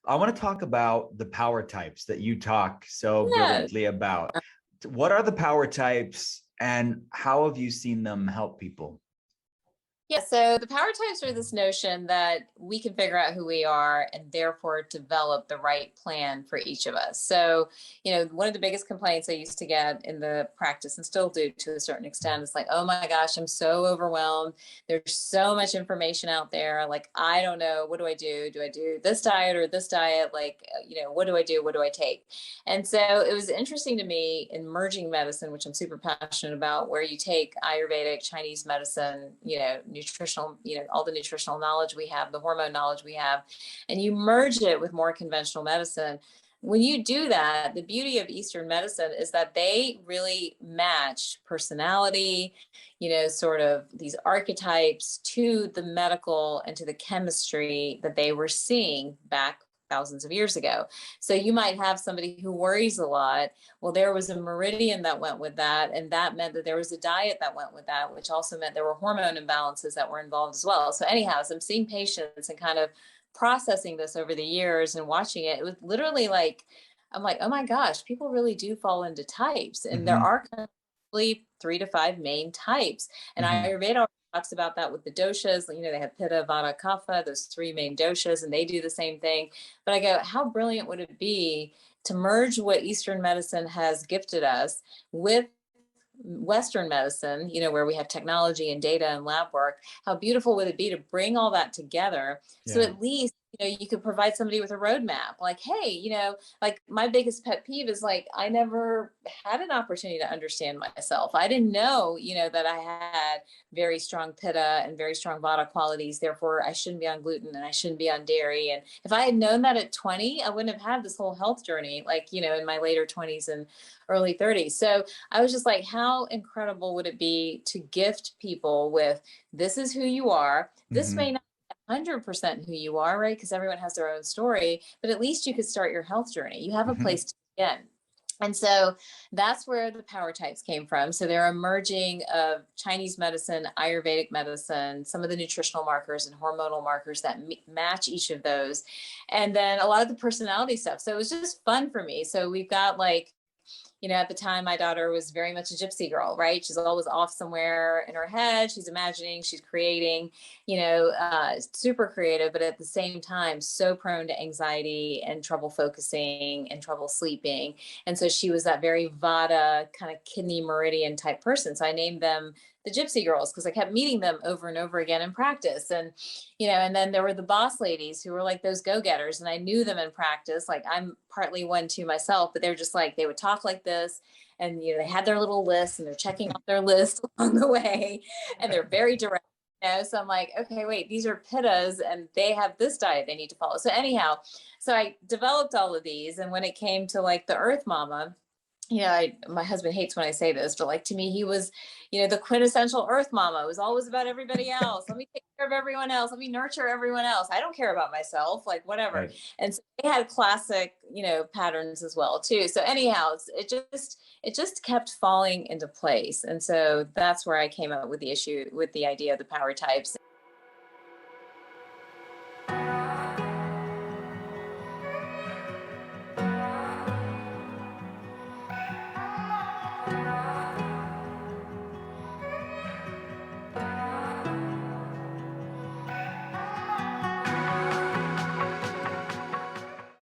I want to talk about the power types that you talk so Yeah. brilliantly about. What are the power types and how have you seen them help people? Yeah, so the power types are this notion that we can figure out who we are and therefore develop the right plan for each of us. So, one of the biggest complaints I used to get in the practice and still do to a certain extent is like, oh my gosh, I'm so overwhelmed. There's so much information out there. Like, I don't know. What do I do? Do I do this diet or this diet? Like, what do I do? What do I take? And so it was interesting to me in merging medicine, which I'm super passionate about, where you take Ayurvedic, Chinese medicine, nutritional, all the nutritional knowledge we have, the hormone knowledge we have, and you merge it with more conventional medicine. When you do that, the beauty of Eastern medicine is that they really match personality, sort of these archetypes to the medical and to the chemistry that they were seeing back thousands of years ago. So you might have somebody who worries a lot. Well, there was a meridian that went with that. And that meant that there was a diet that went with that, which also meant there were hormone imbalances that were involved as well. So anyhow, as I'm seeing patients and kind of processing this over the years and watching it, it was literally like, I'm like, oh my gosh, people really do fall into types. And there Mm-hmm. are really 3 to 5 main types. And Mm-hmm. Ayurveda talks about that with the doshas. They have Pitta, Vata, Kapha, those 3 main doshas, and they do the same thing. But I go, how brilliant would it be to merge what Eastern medicine has gifted us with Western medicine, where we have technology and data and lab work? How beautiful would it be to bring all that together? So Yeah. at least, you could provide somebody with a roadmap. Like, hey, like my biggest pet peeve is like, I never had an opportunity to understand myself. I didn't know, that I had very strong Pitta and very strong Vata qualities. Therefore, I shouldn't be on gluten and I shouldn't be on dairy. And if I had known that at 20, I wouldn't have had this whole health journey, like, in my later 20s and early 30s. So I was just like, how incredible would it be to gift people with, this is who you are. This Mm-hmm. may not 100% who you are, right? Because everyone has their own story, but at least you could start your health journey. You have a Mm-hmm. place to begin. And so that's where the power types came from. So they're a merging of Chinese medicine, Ayurvedic medicine, some of the nutritional markers and hormonal markers that match each of those. And then a lot of the personality stuff. So it was just fun for me. So we've got like, at the time, my daughter was very much a gypsy girl, right? She's always off somewhere in her head. She's imagining, she's creating, super creative, but at the same time, so prone to anxiety and trouble focusing and trouble sleeping. And so she was that very Vata kind of kidney meridian type person. So I named them the gypsy girls because I kept meeting them over and over again in practice. And and then there were the boss ladies who were like those go-getters, and I knew them in practice. Like, I'm partly one too myself, but they're just like, they would talk like this, and they had their little list and they're checking off their list along the way, and they're very direct. So I'm like, okay, wait, these are pittas and they have this diet they need to follow. So anyhow, so I developed all of these, and when it came to like the Earth Mama, my husband hates when I say this, but like to me, he was, the quintessential Earth Mama. It was always about everybody else. Let me take care of everyone else. Let me nurture everyone else. I don't care about myself, like whatever. Right. And so they had classic, patterns as well too. So anyhow, it just kept falling into place. And so that's where I came up with the idea of the power types.